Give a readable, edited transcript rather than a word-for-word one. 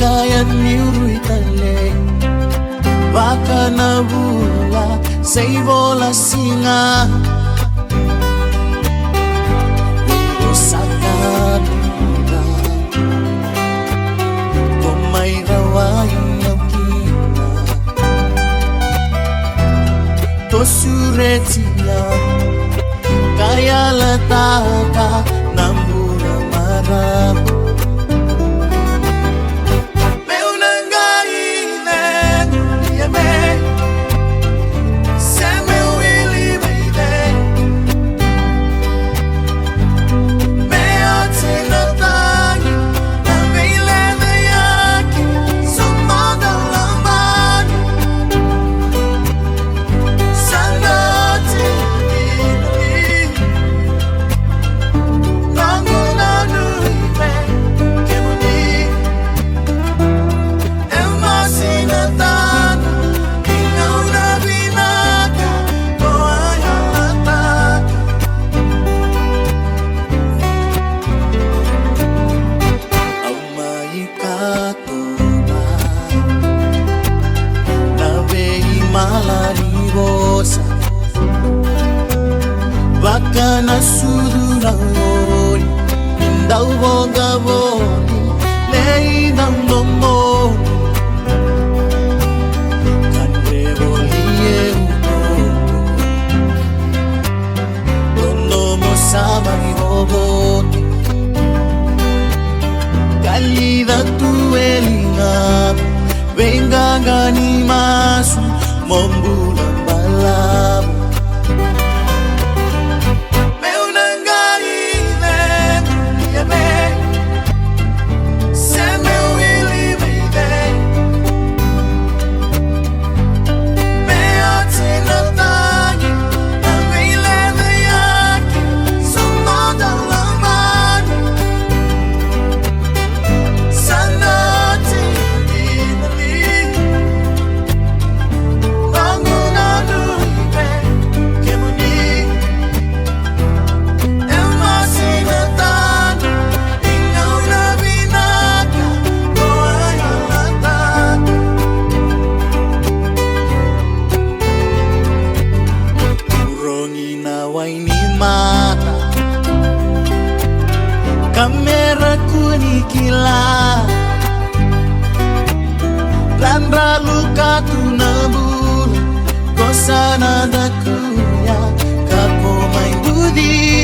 Kaya niurui tale Waka na bula Say bola singa Ibo sakan na Kumay raway ang kina Tosuretia Kaya lataka Nambura marap Baka na sudu na ngori Indau bonga boni Lei nang lomo Kande bolie uno Tono mo sama mi bobote Kalida tu elingam Venga gani masu Mombulan balabo Kamera kunikila Landra luka tunabula Kosana dakuya Kako main budi